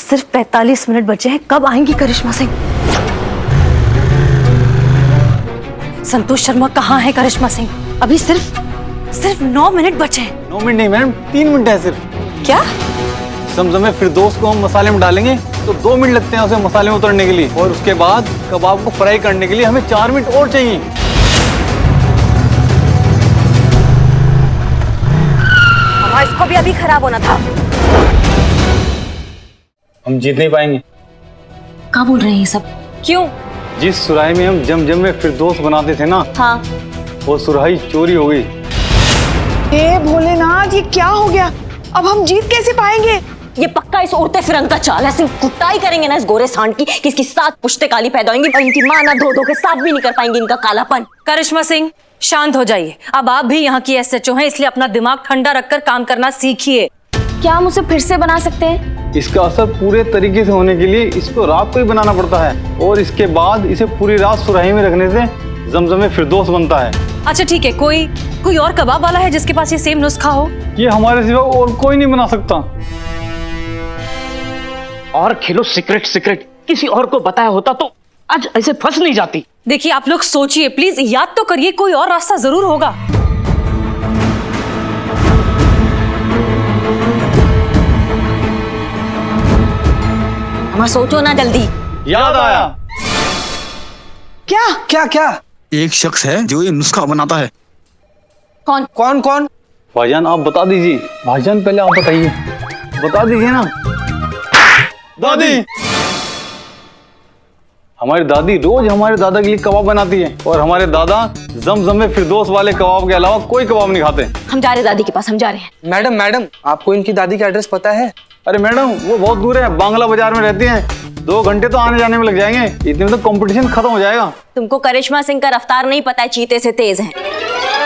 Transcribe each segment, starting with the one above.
सिर्फ 45 मिनट बचे हैं, कब आएंगी करिश्मा सिंह? संतोष शर्मा कहाँ है करिश्मा सिंह? अभी सिर्फ 9 मिनट बचे हैं। 9 मिनट नहीं मैडम, 3 मिनट है सिर्फ। क्या? समझ फिरदौस को हम मसाले में डालेंगे तो 2 मिनट लगते हैं उसे मसाले में उतरने के लिए, और उसके बाद कबाब को फ्राई करने के लिए हमें 4 मिनट और चाहिए। हमारा इसको भी अभी खराब होना था। हम जीत नहीं पाएंगे। क्या बोल रहे हैं ये सब? क्यों? जिस सुराही में हम जम में फिरदौस बनाते थे ना, हाँ, वो सुराही चोरी हो गई। हे भोलेनाथ, ये क्या हो गया? अब हम जीत कैसे पाएंगे? ये पक्का इस उड़ते फिरंग का चाल है। सिर्फ कुटाई करेंगे ना इस गोरे सांड की कि इसकी 7 पुश्ते काली पैदा होंगी और इनकी मां ना धो के साफ भी नहीं कर पाएंगी इनका कालापन। करिश्मा सिंह, शांत हो जाइए। अब आप भी यहाँ की एसएचओ हैं, इसलिए अपना दिमाग ठंडा रखकर काम करना सीखिए। क्या हम उसे फिर से बना सकते हैं? इसका असर पूरे तरीके से होने के लिए इसको रात को ही बनाना पड़ता है, और इसके बाद इसे पूरी रात सुराही में रखने से जमजम में फिरदौस बनता है। अच्छा ठीक है, कोई और कबाब वाला है जिसके पास ये सेम नुस्खा हो? ये हमारे सिवा और कोई नहीं बना सकता। और खेलो सीक्रेट किसी और को बताया होता तो आज ऐसे फंस नहीं जाती। देखिए आप लोग सोचिए, प्लीज याद तो करिए, कोई और रास्ता जरूर होगा। हमारा सोचो ना जल्दी। याद आया। क्या? एक शख्स है जो ये नुस्खा बनाता है। कौन? भाईजान आप बता दीजिए। भाईजान पहले आप बताइए, बता दीजिए ना। दादी, हमारी दादी रोज हमारे दादा के लिए कबाब बनाती है, और हमारे दादा जमजम में फिरदौस वाले कबाब के अलावा कोई कबाब नहीं खाते। हम जा रहे दादी के पास, हम जा रहे हैं। मैडम, आपको इनकी दादी का एड्रेस पता है? अरे मैडम, वो बहुत दूर है, बांग्ला बाजार में रहती हैं। 2 घंटे तो आने जाने में लग जाएंगे, इतने में तो कंपटीशन खत्म हो जाएगा। तुमको करिश्मा सिंह का रफ्तार नहीं पता है, चीते से तेज है।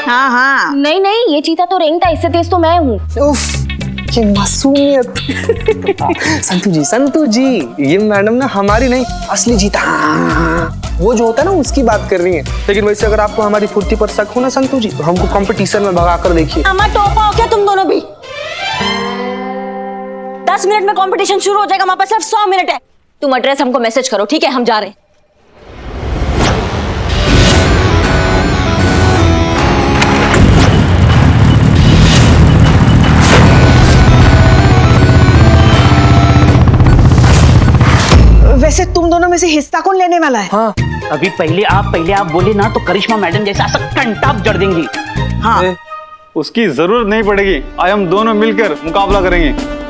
हाँ। नहीं, ये चीता तो रेंगता, इससे तेज तो मैं हूँ। उफ, ये मासूमियत। संतू जी, ये मैडम ना हमारी नहीं, असली जीता। वो जो होता है ना, उसकी बात कर रही है। लेकिन वैसे अगर आपको हमारी फुर्ती पर शक हो ना संतू जी, तो हमको कंपटीशन में भगा कर देखिए। हमारा टोपा हो क्या तुम दोनों भी? 10 मिनट में कंपटीशन शुरू हो जाएगा, हमारे पास सिर्फ 100 मिनट है। तुम एड्रेस हमको मैसेज करो, ठीक है? हम जा रहे हैं। वैसे तुम दोनों में से हिस्सा कौन लेने वाला है? हाँ। अभी पहले आप बोले ना तो करिश्मा मैडम जैसा ऐसा कंटाप जड़ देंगी। हाँ। उसकी जरूरत नहीं पड़ेगी, आज हम दोनों मिलकर मुकाबला करेंगे।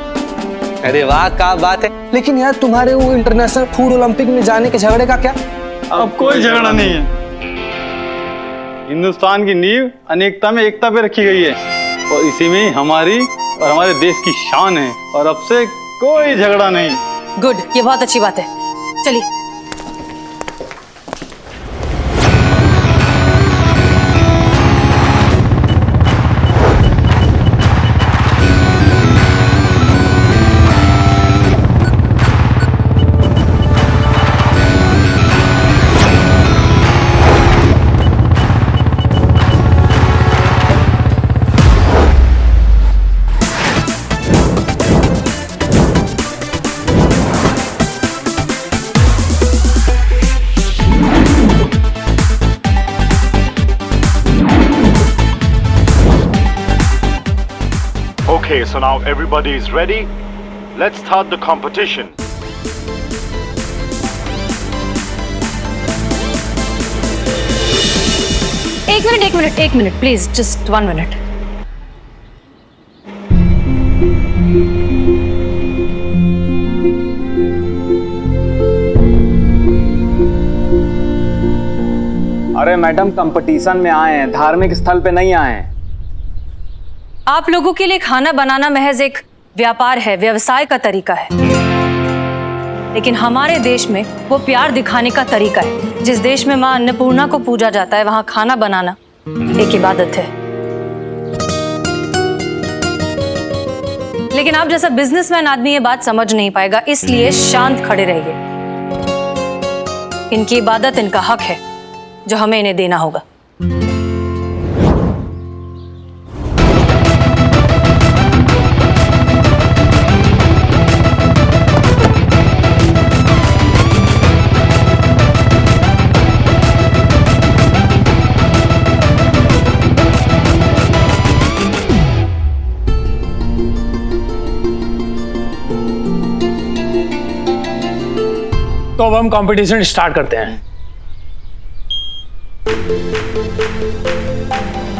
अरे वाह, क्या बात है। लेकिन यार, तुम्हारे वो इंटरनेशनल फूड ओलंपिक में जाने के झगड़े का क्या? अब कोई झगड़ा नहीं है। हिंदुस्तान की नींव अनेकता में एकता पे रखी गई है, और इसी में हमारी और हमारे देश की शान है, और अब से कोई झगड़ा नहीं। गुड, ये बहुत अच्छी बात है। चलिए। Okay, so now everybody is ready. Let's start the competition. एक मिनट, प्लीज, just 1 minute. अरे मैडम, कंपटीशन में आए हैं, धार्मिक स्थल पे नहीं आए हैं। आप लोगों के लिए खाना बनाना महज एक व्यापार है, व्यवसाय का तरीका है। लेकिन हमारे देश में वो प्यार दिखाने का तरीका है। जिस देश में माँ अन्नपूर्णा को पूजा जाता है, वहां खाना बनाना एक इबादत है। लेकिन आप जैसा बिजनेसमैन आदमी ये बात समझ नहीं पाएगा, इसलिए शांत खड़े रहिए। इनकी इबादत इनका हक है जो हमें इन्हें देना होगा। तो अब हम कंपटीशन स्टार्ट करते हैं।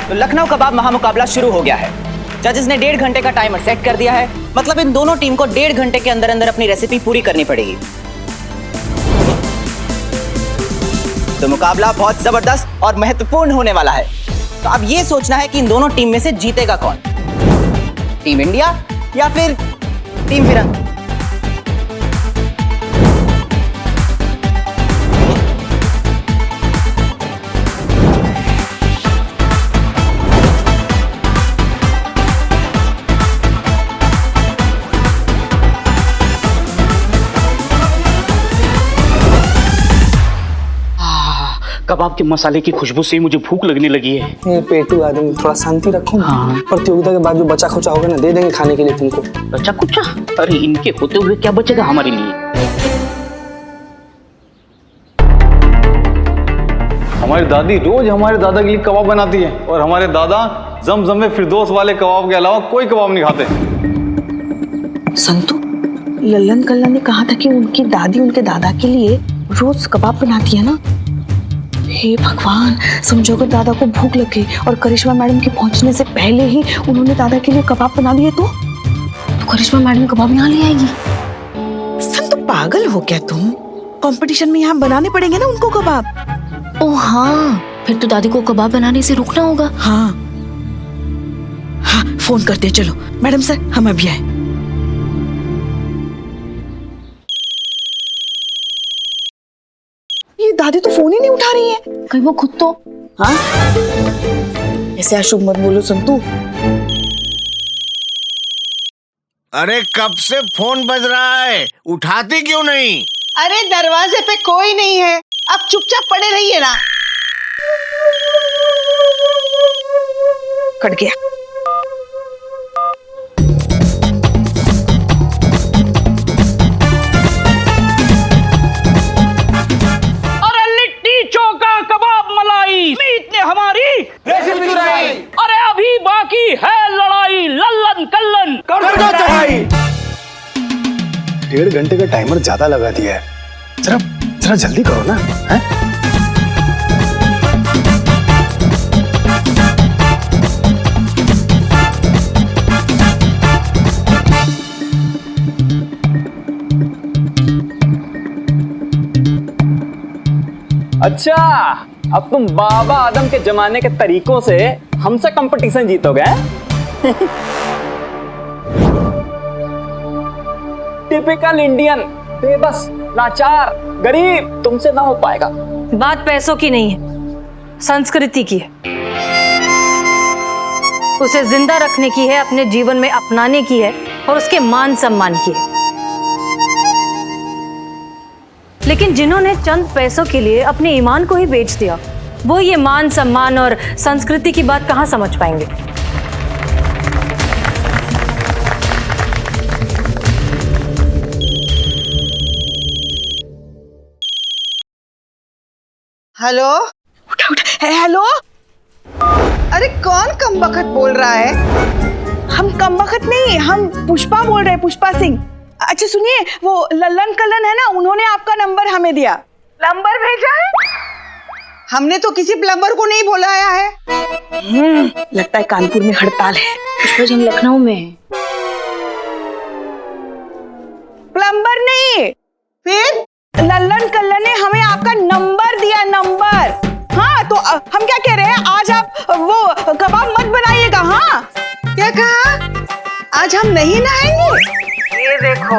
तो लखनऊ कबाब महामुकाबला शुरू हो गया है। जजेस ने 1.5 घंटे का टाइमर सेट कर दिया है। मतलब इन दोनों टीम को 1.5 घंटे के अंदर अंदर अपनी रेसिपी पूरी करनी पड़ेगी। तो मुकाबला बहुत जबरदस्त और महत्वपूर्ण होने वाला है। तो अब ये सोचना है कि इन दोनों टीम में से जीतेगा कौन, टीम इंडिया या फिर टीम फिरंग। कबाब के मसाले की खुशबू से मुझे भूख लगने लगी है। ये पेटू आदमी, थोड़ा शांति रखो। हाँ। प्रतियोगिता के बाद जो बचा खुचा होगा ना, दे देंगे खाने के लिए तुमको। बचा कुचा? अरे इनके होते हुए क्या बचेगा हमारे लिए? हमारी दादी रोज हमारे दादा के लिए कबाब बनाती है और हमारे दादा जमजम में फिरदौस वाले कबाब के अलावा कोई कबाब नहीं खाते। संतू, लल्लन कल्ला ने कहा था कि उनकी दादी उनके दादा के लिए रोज कबाब बनाती है ना। हे भगवान, समझो अगर दादा को भूख लगे और करिश्मा मैडम के पहुंचने से पहले ही उन्होंने दादा के लिए कबाब बना दिए तो करिश्मा मैडम कबाब यहाँ ले आएगी। संतू, पागल हो क्या तुम? कंपटीशन में यहाँ बनाने पड़ेंगे ना उनको कबाब। ओ हाँ, फिर तो दादी को कबाब बनाने से रुकना होगा। हाँ हाँ, फोन करते हैं। चलो मैडम सर, हम अभी आए। ये दादी तो फोन ही नहीं उठा रही है। कहीं वो खुद तो। हाँ, ऐसे अशुभ मत बोलो संतू। अरे कब से फोन बज रहा है, उठाती क्यों नहीं? अरे दरवाजे पे कोई नहीं है, अब चुपचाप पड़े रहिए ना। कट गया। अरे लिट्टी चोखा कबाब मलाई, मीत ने हमारी रेसिपी चुराई। अरे अभी बाकी है लड़ाई, लल्लन कल्लन कर दो चढ़ाई। 1.5 घंटे का टाइमर ज्यादा लगा दिया है, जरा जल्दी करो ना। है? अच्छा, अब तुम बाबा आदम के जमाने के तरीकों से हमसे कंपटीशन जीतोगे? टिपिकल इंडियन, बेबस, लाचार, गरीब, तुमसे ना हो पाएगा। बात पैसों की नहीं है, संस्कृति की है। उसे जिंदा रखने की है, अपने जीवन में अपनाने की है और उसके मान सम्मान की है। लेकिन जिन्होंने चंद पैसों के लिए अपने ईमान को ही बेच दिया, वो ये मान सम्मान और संस्कृति की बात कहां समझ पाएंगे? हेलो, हेलो, अरे कौन कमबख्त बोल रहा है? हम कमबख्त नहीं, हम पुष्पा बोल रहे हैं, पुष्पा सिंह। अच्छा सुनिए, वो लल्लन कल्लन है ना, उन्होंने आपका नंबर हमें दिया। प्लम्बर भेजा है? हमने तो किसी प्लम्बर को नहीं बुलाया है। लगता है कानपुर में हड़ताल है। पुष्पा जी, हम लखनऊ में हैं। प्लम्बर नहीं, फिर लल्लन कल्लन ने हमें आपका नंबर दिया, नंबर। हाँ, तो हम क्या कह रहे हैं, आज आप वो कबाब मत बनाइएगा। हाँ, क्या कहा? आज हम नहीं नहाएंगे? ये देखो,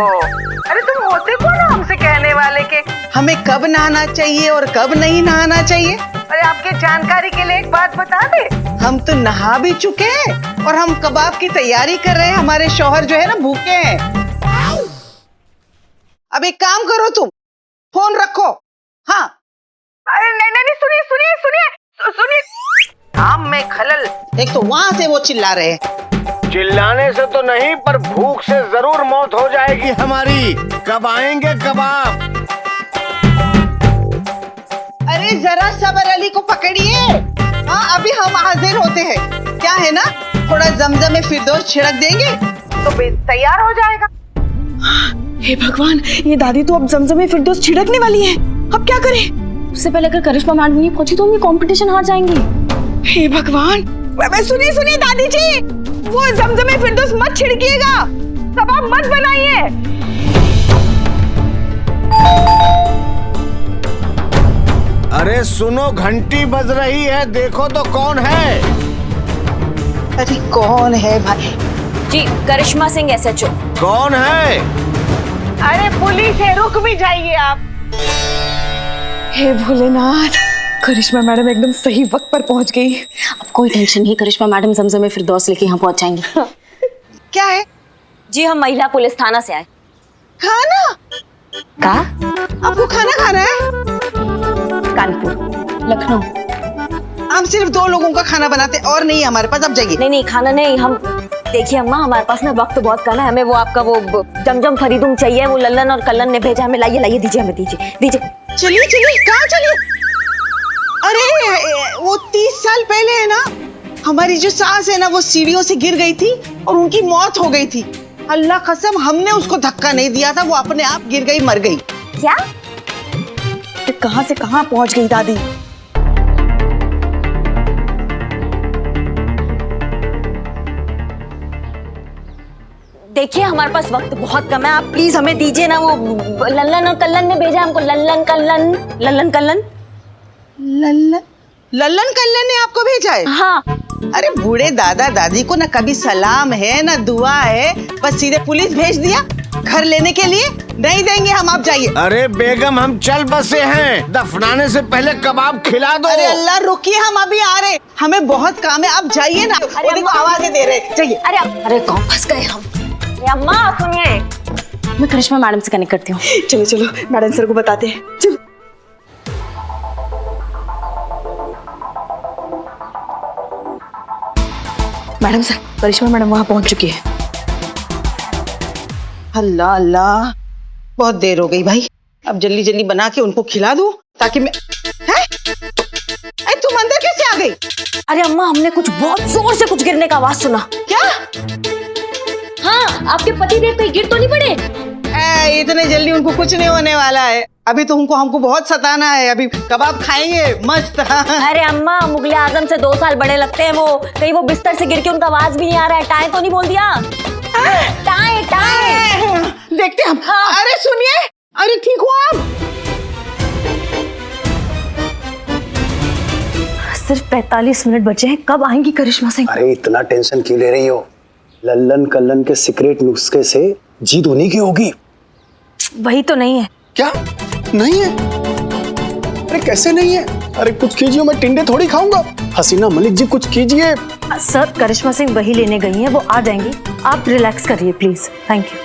अरे तुम होते कौन हो हमसे कहने वाले के हमें कब नहाना चाहिए और कब नहीं नहाना चाहिए? अरे आपके जानकारी के लिए एक बात बता दे, हम तो नहा भी चुके हैं और हम कबाब की तैयारी कर रहे हैं। हमारे शौहर जो है ना भूखे हैं। अब एक काम करो, तुम फोन रखो। हाँ, अरे नहीं, सुनिए, काम में खलल। एक तो वहाँ से वो चिल्ला रहे हैं। चिल्लाने से तो नहीं, पर भूख से जरूर मौत हो जाएगी हमारी। कब आएंगे कबाब? अरे जरा सबर अली को पकड़िए। हाँ, अभी हम हाजिर होते हैं। क्या है ना, थोड़ा जमजम में फिरदौस छिड़क देंगे तो तैयार हो जाएगा। हे भगवान, ये दादी तो अब जमजमे फिरदौस छिड़कने वाली है। अब क्या करें? उससे पहले अगर करिश्मा मैडम नहीं पहुंची तो हम ये कंपटीशन हार जाएंगी। हे भगवान, सुनिए सुनिए दादी जी, वो जमजमे फिरदौस मत छिड़किएगा, कबाब मत बनाइए। अरे सुनो, घंटी बज रही है, देखो तो कौन है। अरे कौन है भाई? जी, करिश्मा सिंह SHO। कौन है? अरे पुलिस है, रुक भी जाइए आप। हे भोलेनाथ, करिश्मा मैडम एकदम सही वक्त पर पहुंच गई। अब कोई टेंशन नहीं, करिश्मा मैडम जमजमे फिरदौस लेके यहाँ पहुंच जाएंगी। क्या है? जी, हम महिला पुलिस थाना से आए। खाना? का? आपको खाना खाना है? कानपुर, लखनऊ। हम सिर्फ 2 लोगों का खाना बनाते और नहीं है हमारे पास, अब जाइए। नहीं नहीं, खाना नहीं, हम देखिए अम्मा, हमारे पास ना वक्त बहुत कम है, हमें वो आपका वो जमजम फरीदुम चाहिए, वो लल्लन और कल्लन ने भेजा, हमें लाइए लाइए, दीजिए हमें, दीजिए दीजिए। चलिए चलिए, कहाँ चलिए? अरे वो 30 साल पहले है ना, हमारी जो सास है ना, वो सीढ़ियों से गिर गई थी और उनकी मौत हो गई थी। अल्लाह कसम, हमने उसको धक्का नहीं दिया था, वो अपने आप गिर गई, मर गई। क्या? कहाँ से कहाँ पहुंच गई दादी? देखिए हमारे पास वक्त बहुत कम है, आप प्लीज हमें दीजिए ना, वो लल्लन और कल्लन ने भेजा हमको, लल्लन कल्लन, लल्लन कल्लन। लल्लन लल्लन कल्लन ने आपको भेजा है? हाँ। अरे बूढ़े दादा दादी को ना कभी सलाम है ना दुआ है, बस सीधे पुलिस भेज दिया घर लेने के लिए। नहीं देंगे हम, आप जाइए। अरे बेगम, हम चल बसे हैं, दफनाने से पहले कबाब खिला दो। अरे अल्लाह रुकिए, हम अभी आ रहे, हमें बहुत काम है, आप जाइए ना। वो देखो आवाजें दे रहे, जाइए। अरे कौन फंस गए हम? अम्मा सुनिए, मैं करिश्मा मैडम से कनेक्ट करती हूँ। चलो चलो, मैडम सर को बताते हैं, चलो। मैडम सर, करिश्मा मैडम वहां पहुंच चुकी है। अल्लाह अल्लाह, बहुत देर हो गई भाई, अब जल्दी जल्दी बना के उनको खिला दूं ताकि मैं। है? अरे तुम अंदर कैसे आ गई? अरे अम्मा, हमने कुछ बहुत जोर से कुछ गिरने का आवाज सुना। क्या? हाँ, आपके पति देव कहीं गिर तो नहीं पड़े? इतने जल्दी उनको कुछ नहीं होने वाला है, अभी तो उनको हमको बहुत सताना है, अभी कबाब खाएंगे मस्त। अरे अम्मा, मुगले आजम से 2 साल बड़े लगते हैं वो, कहीं वो बिस्तर से गिर के उनका आवाज भी नहीं आ रहा है, टाए तो नहीं बोल दिया? टाए टाए देखते हम। हाँ। अरे सुनिए, अरे ठीक हो आप? सिर्फ 45 मिनट बचे हैं, कब आएंगी करिश्मा सिंह? अरे इतना टेंशन क्यों ले रही हो? लल्लन कल्लन के सीक्रेट नुस्खे से जीत उन्हीं की होगी। वही तो नहीं है। क्या नहीं है? अरे कैसे नहीं है? अरे कुछ कीजिए, मैं टिंडे थोड़ी खाऊंगा। हसीना मलिक जी कुछ कीजिए। सर, करिश्मा सिंह वही लेने गई हैं, वो आ जाएंगी, आप रिलैक्स करिए प्लीज। Thank you.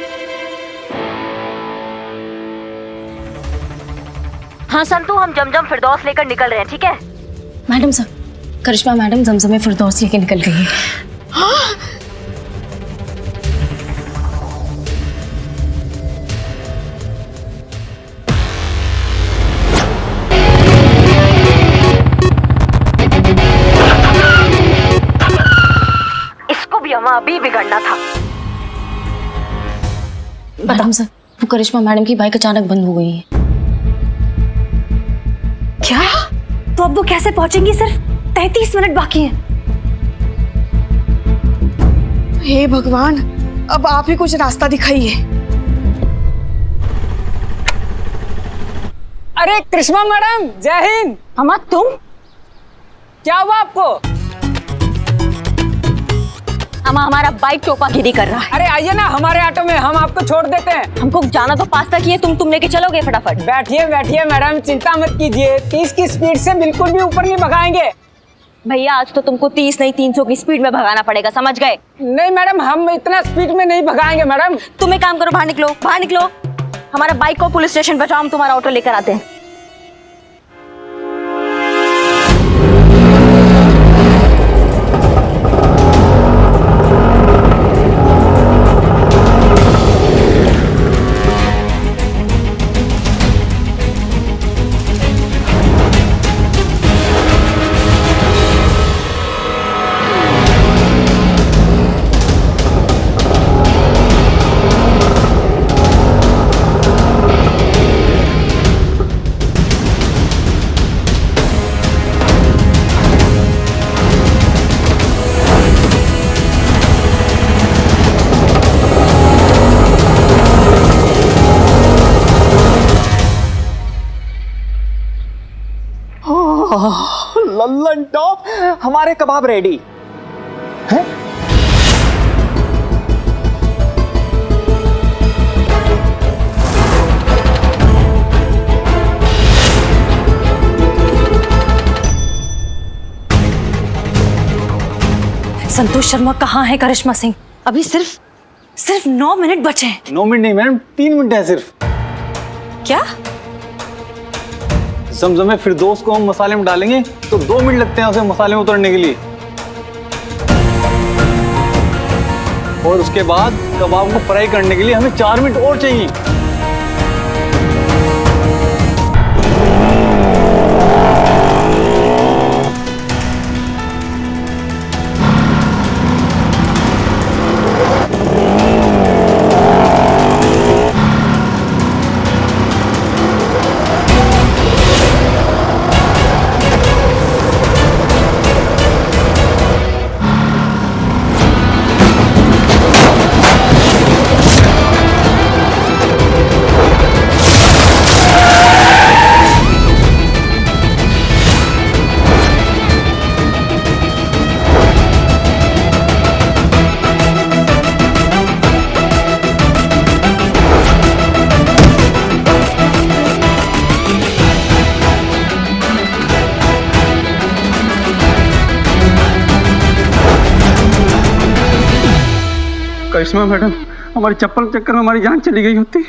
हाँ संतू, हम जमजम फिरदौस लेकर निकल रहे हैं, ठीक है? मैडम सर, करिश्मा मैडम जमजम फिरदौस लेके निकल गई है। हाँ? अभी बिगड़ना था। मैडम सर, वो करिश्मा मैडम की बाइक अचानक बंद हो गई है। क्या? तो अब वो कैसे पहुंचेंगी? सिर्फ 33 मिनट बाकी हैं। हे भगवान, अब आप ही कुछ रास्ता दिखाइए। अरे करिश्मा मैडम, जय हिंद। अम्मा तुम? क्या हुआ आपको? अम्मा, हमारा बाइक टोपागिरी कर रहा है। अरे आइए ना हमारे ऑटो में, हम आपको छोड़ देते हैं। हमको जाना तो पास तक ही है, तुम लेके चलोगे फटाफट? बैठिए बैठिए मैडम, चिंता मत कीजिए, 30 की स्पीड से बिल्कुल भी ऊपर नहीं भगाएंगे। भैया, आज तो तुमको 30 नहीं 300 की स्पीड में भगाना पड़ेगा, समझ गए? नहीं मैडम, हम इतना स्पीड में नहीं भगाएंगे मैडम। तुम एक काम करो, बाहर निकलो, बाहर निकलो। हमारा बाइक को पुलिस स्टेशन पहुंचाओ, हम तुम्हारा ऑटो लेकर आते हैं। लल्लन टॉप, हमारे कबाब रेडी हैं? संतोष शर्मा कहाँ है करिश्मा सिंह? अभी सिर्फ 9 मिनट बचे हैं। 9 मिनट नहीं मैडम, 3 मिनट है सिर्फ। क्या? जमजम में फिरदौस को हम मसाले में डालेंगे तो 2 मिनट लगते हैं उसे मसाले में उतरने के लिए, और उसके बाद कबाब को फ्राई करने के लिए हमें 4 मिनट और चाहिए। करिश्मा मैडम, हमारी चप्पल के चक्कर में हमारी जान चली गई होती।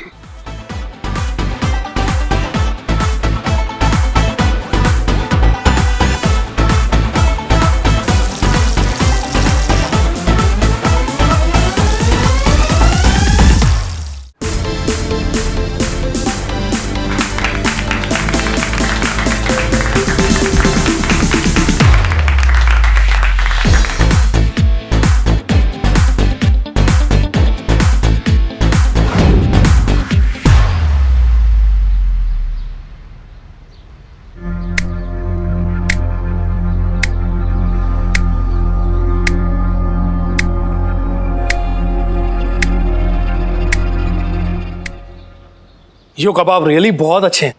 यो कबाब रियली बहुत अच्छे हैं।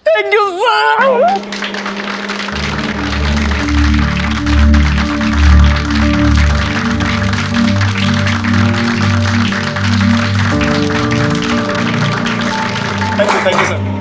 Thank you sir. Thank you sir.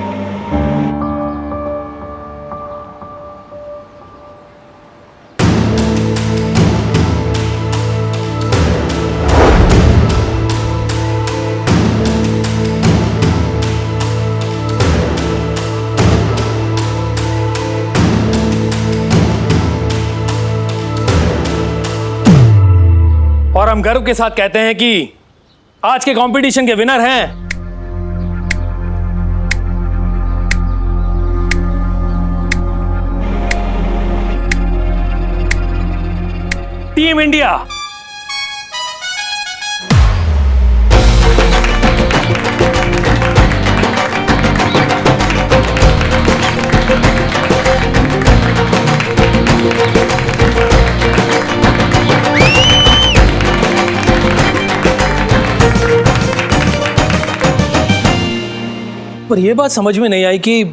और हम गर्व के साथ कहते हैं कि आज के कंपटीशन के विनर हैं टीम इंडिया। पर यह बात समझ में नहीं आई कि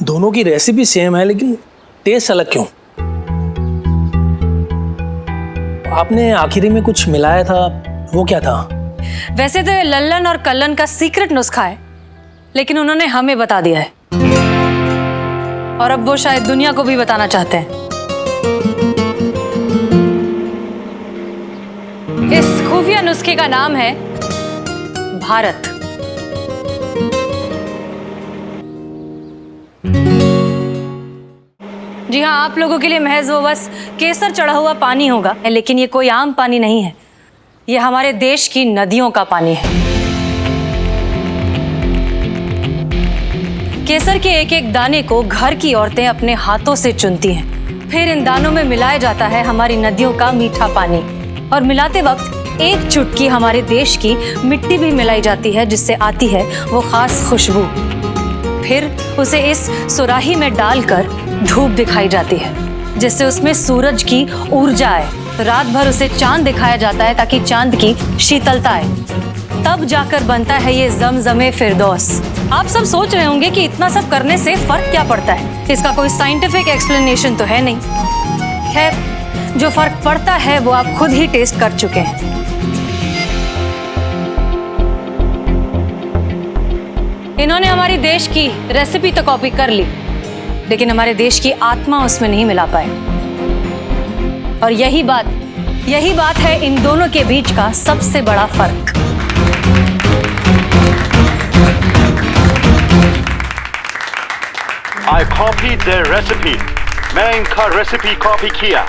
दोनों की रेसिपी सेम है लेकिन टेस्ट अलग क्यों? आपने आखिरी में कुछ मिलाया था, वो क्या था? वैसे तो ये लल्लन और कल्लन का सीक्रेट नुस्खा है, लेकिन उन्होंने हमें बता दिया है और अब वो शायद दुनिया को भी बताना चाहते हैं। इस खुफिया नुस्खे का नाम है भारत। जी हाँ, आप लोगों के लिए महज वो बस केसर चढ़ा हुआ पानी होगा, लेकिन ये कोई आम पानी नहीं है, ये हमारे देश की नदियों का पानी है। केसर के एक एक दाने को घर की औरतें अपने हाथों से चुनती हैं, फिर इन दानों में मिलाया जाता है हमारी नदियों का मीठा पानी, और मिलाते वक्त एक चुटकी हमारे देश की मिट्टी भी मिलाई जाती है, जिससे आती है वो खास खुशबू। फिर उसे इस सुराही में डालकर धूप दिखाई जाती है, जिससे उसमें सूरज की ऊर्जा आए। रात भर उसे चांद दिखाया जाता है ताकि चांद की शीतलता आए, तब जाकर बनता है ये ज़मज़मे फिरदौस। आप सब सोच रहे होंगे कि इतना सब करने से फर्क क्या पड़ता है। इसका कोई साइंटिफिक एक्सप्लेनेशन तो है नहीं। खैर, जो फर्क पड़ता है वो आप खुद ही टेस्ट कर चुके हैं। इन्होंने हमारी देश की रेसिपी तो कॉपी कर ली, लेकिन हमारे देश की आत्मा उसमें नहीं मिला पाए। और यही बात है इन दोनों के बीच का सबसे बड़ा फर्क। I copied their recipe. मैं इनका रेसिपी कॉपी किया,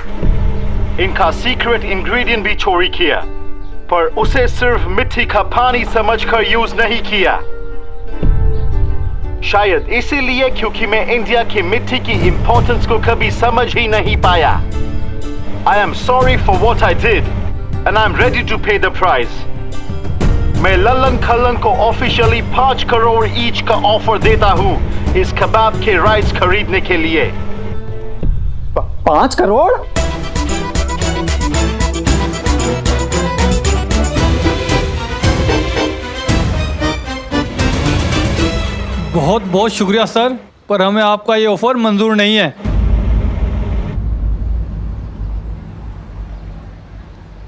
इनका सीक्रेट इंग्रेडिएंट भी चोरी किया, पर उसे सिर्फ मिट्टी का पानी समझकर यूज नहीं किया। शायद इसीलिए क्योंकि मैं इंडिया की मिट्टी की इंपॉर्टेंस को कभी समझ ही नहीं पाया। I am sorry for what I did, and I'm ready to pay the price. मैं लल्लन खल्लन को ऑफिशियली 5 करोड़ ईच का ऑफर देता हूँ इस कबाब के राइट्स खरीदने के लिए। 5 करोड़? बहुत बहुत शुक्रिया सर, पर हमें आपका ये ऑफर मंजूर नहीं है।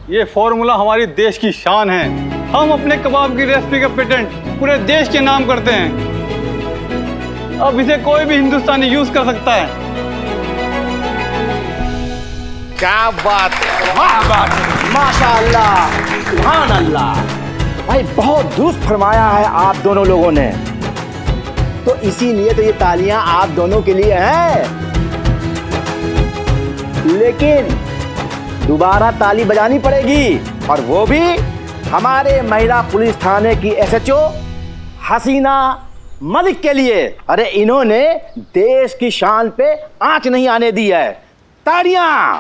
ये फॉर्मूला हमारी देश की शान है। हम अपने कबाब की रेसिपी का पेटेंट पूरे देश के नाम करते हैं। अब इसे कोई भी हिंदुस्तानी यूज कर सकता है। क्या बात है, वाह बात, माशाअल्लाह, सुभान अल्लाह। भाई बहुत दुरुस्त फरमाया है आप दोनों लोगों ने, तो इसीलिए तो ये तालियां आप दोनों के लिए हैं। लेकिन दोबारा ताली बजानी पड़ेगी, और वो भी हमारे महिला पुलिस थाने की एसएचओ हसीना मलिक के लिए। अरे इन्होंने देश की शान पे आंच नहीं आने दी है। तालियां।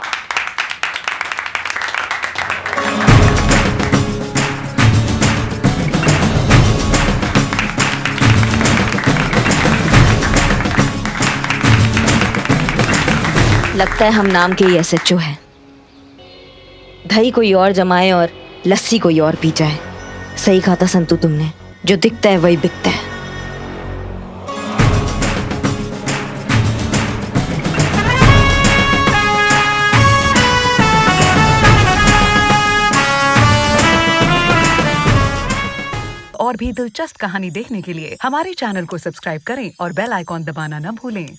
लगता है हम नाम के ही एसएचओ हैं। दही कोई और जमाए और लस्सी कोई और पी जाए। सही कहा था संतू तुमने, जो दिखता है वही बिकता है। और भी दिलचस्प कहानी देखने के लिए हमारे चैनल को सब्सक्राइब करें और बेल आइकॉन दबाना न भूलें।